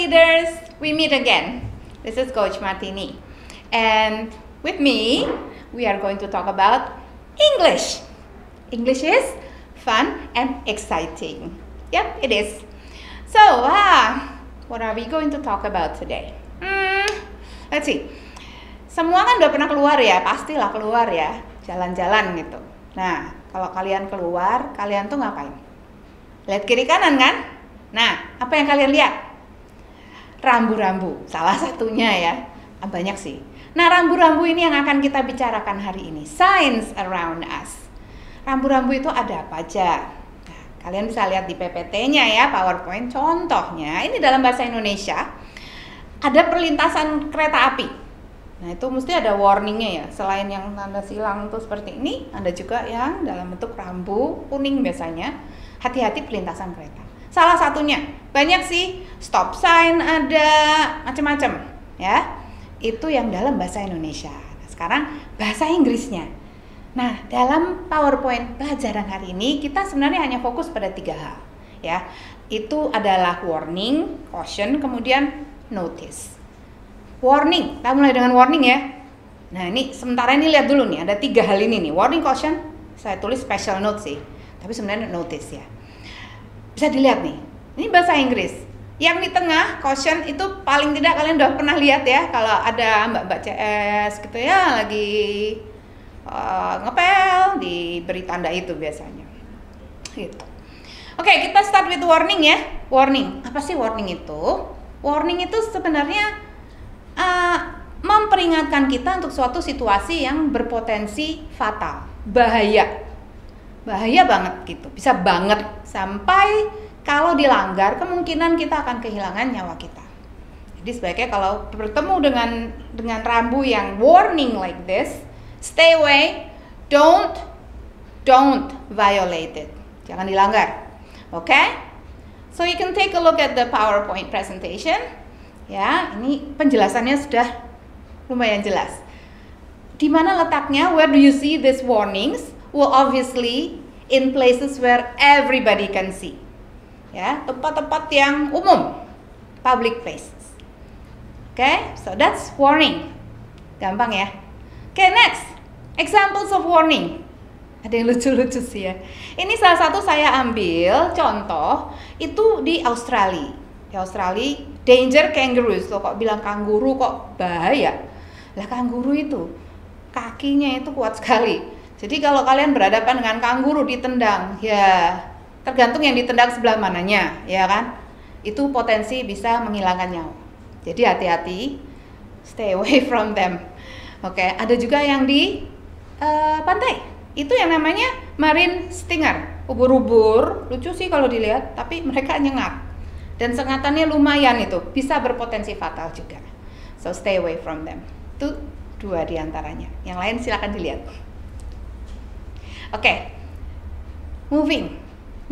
leaders, we meet again. This is Coach Martini, and with me, we are going to talk about English. English is fun and exciting. Yep, it is. So, what are we going to talk about today? Let's see. Semua kan udah pernah keluar ya, pastilah keluar ya, jalan-jalan gitu. Nah, kalau kalian keluar, kalian tuh ngapain? Lihat kiri kanan kan? Nah, apa yang kalian lihat? Rambu-rambu, salah satunya ya. Banyak sih. Nah, rambu-rambu ini yang akan kita bicarakan hari ini. Signs around us. Rambu-rambu itu ada apa aja? Nah, kalian bisa lihat di PPT-nya ya, PowerPoint. Contohnya, ini dalam bahasa Indonesia, ada perlintasan kereta api. Nah, itu mesti ada warningnya ya. Selain yang tanda silang tuh seperti ini, ada juga yang dalam bentuk rambu kuning biasanya. Hati-hati perlintasan kereta. Salah satunya, banyak sih, stop sign ada, macam-macam ya. Itu yang dalam bahasa Indonesia. Nah, sekarang bahasa Inggrisnya. Nah, dalam PowerPoint pelajaran hari ini kita sebenarnya hanya fokus pada 3 hal ya. Itu adalah warning, caution, kemudian notice. Warning, kita mulai dengan warning ya. Nah, ini sementara ini lihat dulu nih, ada 3 hal ini nih. Warning, caution, saya tulis special note sih, tapi sebenarnya notice ya. Bisa dilihat nih, ini bahasa Inggris. Yang di tengah, caution, itu paling tidak kalian udah pernah lihat ya. Kalau ada mbak-mbak CS gitu ya, lagi ngepel, diberi tanda itu biasanya gitu. Oke, kita start with warning ya. Warning, apa sih warning itu? Warning itu sebenarnya memperingatkan kita untuk suatu situasi yang berpotensi fatal, bahaya banget gitu, bisa banget sampai kalau dilanggar kemungkinan kita akan kehilangan nyawa kita. Jadi sebaiknya kalau bertemu dengan rambu yang warning like this, stay away, don't violate it, jangan dilanggar. Okay? So you can take a look at the PowerPoint presentation. Ya, ini penjelasannya sudah lumayan jelas. Di mana letaknya? Where do you see these warnings? Well, obviously in places where everybody can see. Ya, tempat-tempat yang umum, public places. Okay, so that's warning. Gampang ya. Okay, next, examples of warning. Ada yang lucu-lucu sih ya. Ini salah satu saya ambil contoh itu di Australia. Di Australia, danger kangaroos. Loh, kok bilang kanguru kok bahaya? Lah, kanguru itu kakinya itu kuat sekali. Jadi kalau kalian berhadapan dengan kanguru ditendang, ya tergantung yang ditendang sebelah mananya, ya kan? Itu potensi bisa menghilangkan nyawa. Jadi hati-hati, stay away from them. Oke, ada juga yang di pantai. Itu yang namanya marine stinger, ubur-ubur. Lucu sih kalau dilihat, tapi mereka nyengat. Dan sengatannya lumayan itu, bisa berpotensi fatal juga. So stay away from them. Itu 2 diantaranya. Yang lain silakan dilihat. Oke, moving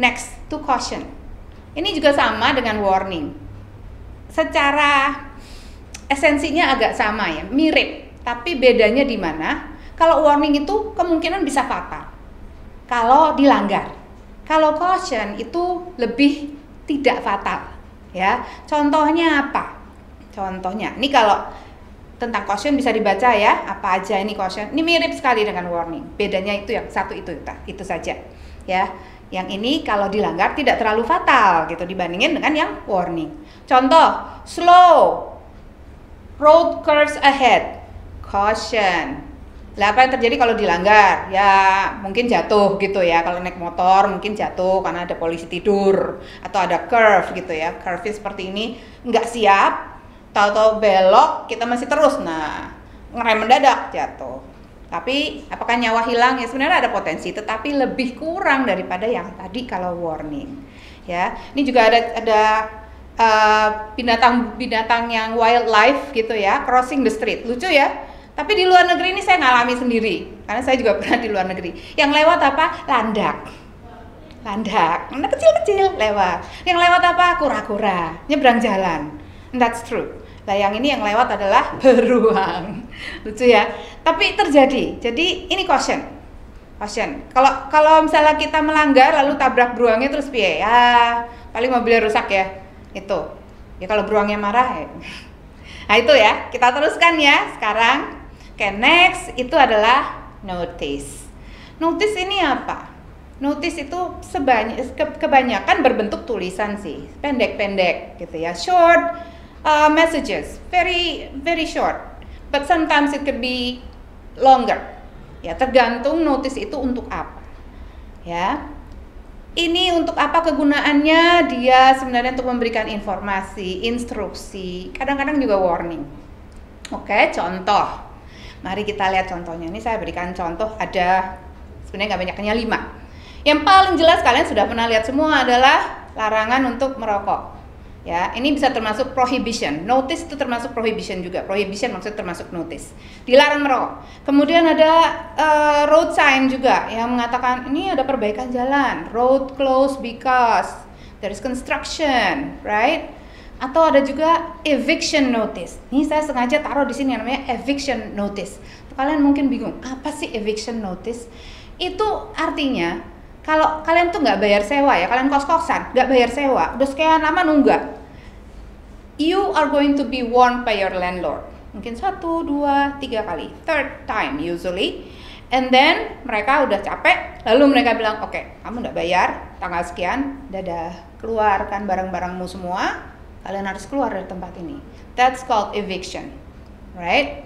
next to caution. Ini juga sama dengan warning. Secara esensinya agak sama ya, mirip. Tapi bedanya di mana? Kalau warning itu kemungkinan bisa fatal kalau dilanggar. Kalau caution itu lebih tidak fatal. Ya, contohnya apa? Contohnya, ini kalau tentang caution bisa dibaca ya, apa aja ini caution. Ini mirip sekali dengan warning. Bedanya itu yang satu itu saja. Ya, yang ini kalau dilanggar tidak terlalu fatal gitu dibandingin dengan yang warning. Contoh, slow, road curves ahead, caution. Lah, apa yang terjadi kalau dilanggar? Ya mungkin jatuh gitu ya. Kalau naik motor mungkin jatuh karena ada polisi tidur atau ada curve gitu ya. Curve seperti ini nggak siap, tahu-tahu belok kita masih terus. Nah, ngerem mendadak jatuh. Tapi apakah nyawa hilang? Ya sebenarnya ada potensi, tetapi lebih kurang daripada yang tadi kalau warning. Ya, ini juga ada binatang-binatang yang wildlife gitu ya, crossing the street. Lucu ya. Tapi di luar negeri ini saya ngalami sendiri, karena saya juga pernah di luar negeri. Yang lewat apa? Landak, anak kecil-kecil lewat. Yang lewat apa? Kura-kura, nyebrang jalan. And that's true. Nah, yang ini yang lewat adalah beruang. Lucu ya. Tapi terjadi. Jadi ini caution. Kalau misalnya kita melanggar lalu tabrak beruangnya terus piye? Ya, paling mobilnya rusak ya. Itu. Ya kalau beruangnya marah ya. Nah itu ya, kita teruskan ya sekarang. Oke, next itu adalah notice. Notice ini apa? Notice itu kebanyakan berbentuk tulisan sih, pendek-pendek gitu ya, short messages, very short, but sometimes it could be longer. Ya tergantung notice itu untuk apa. Ya, ini untuk apa kegunaannya? Dia sebenarnya untuk memberikan informasi, instruksi, kadang-kadang juga warning. Oke, contoh. Mari kita lihat contohnya. Ini saya berikan contoh, ada sebenarnya nggak banyaknya 5. Yang paling jelas kalian sudah pernah lihat semua adalah larangan untuk merokok. Ya, ini bisa termasuk prohibition. Notice itu termasuk prohibition juga. Prohibition maksudnya termasuk notice. Dilarang merokok. Kemudian ada road sign juga yang mengatakan ini ada perbaikan jalan. Road closed because there is construction, right? Atau ada juga eviction notice. Ini saya sengaja taruh di sini yang namanya eviction notice. Kalian mungkin bingung, apa sih eviction notice? Itu artinya kalau kalian tuh nggak bayar sewa ya, kalian kos-kosan, nggak bayar sewa, udah sekian lama nunggak, you are going to be warned by your landlord. Mungkin 1, 2, 3 kali, third time usually. And then mereka udah capek, lalu mereka bilang, oke, kamu nggak bayar, tanggal sekian, dadah, keluarkan barang-barangmu semua, kalian harus keluar dari tempat ini. That's called eviction, right?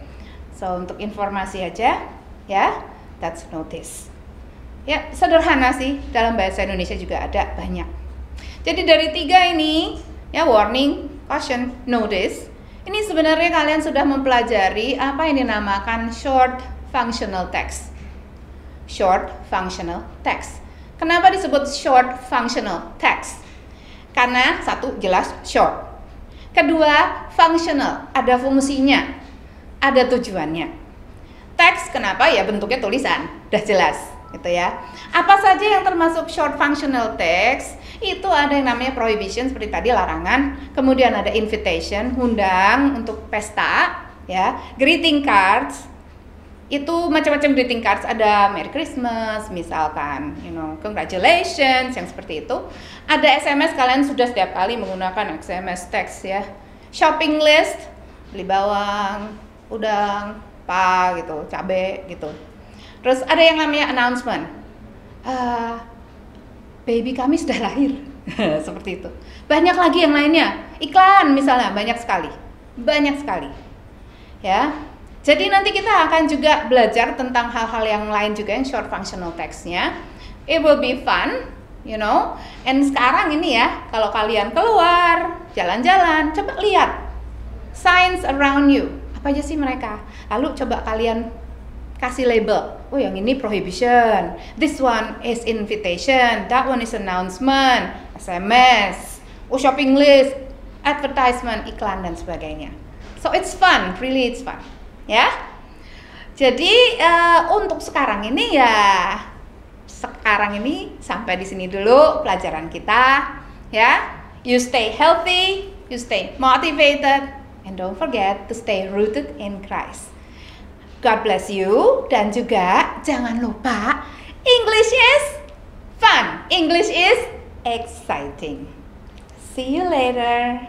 So untuk informasi aja, ya, that's notice. Ya, sederhana sih, dalam bahasa Indonesia juga ada banyak. Jadi dari 3 ini, ya warning, caution, notice, ini sebenarnya kalian sudah mempelajari apa yang dinamakan short functional text. Short functional text. Kenapa disebut short functional text? Karena 1, jelas short. Kedua, functional, ada fungsinya, ada tujuannya. Teks kenapa? Ya bentuknya tulisan, udah jelas. Gitu ya. Apa saja yang termasuk short functional text? Itu ada yang namanya prohibition seperti tadi, larangan, kemudian ada invitation, undang untuk pesta, ya, greeting cards. Itu macam-macam greeting cards, ada Merry Christmas misalkan, congratulations yang seperti itu. Ada SMS, kalian sudah setiap kali menggunakan SMS text ya. Shopping list, beli bawang, udang, gitu, cabe gitu. Terus ada yang namanya announcement, baby kami sudah lahir, seperti itu. Banyak lagi yang lainnya, iklan misalnya, banyak sekali, ya. Jadi nanti kita akan juga belajar tentang hal-hal yang lain juga yang short functional text-nya. It will be fun, And sekarang ini ya, kalau kalian keluar, jalan-jalan, coba lihat signs around you, apa aja sih mereka. Lalu coba kalian kasih label, oh yang ini prohibition, this one is invitation, that one is announcement, SMS, oh shopping list, advertisement, iklan dan sebagainya. So it's fun, really it's fun, ya. Jadi untuk sekarang ini sampai di sini dulu pelajaran kita, ya. You stay healthy, you stay motivated, and don't forget to stay rooted in Christ. God bless you, dan juga jangan lupa English is fun, English is exciting. See you later.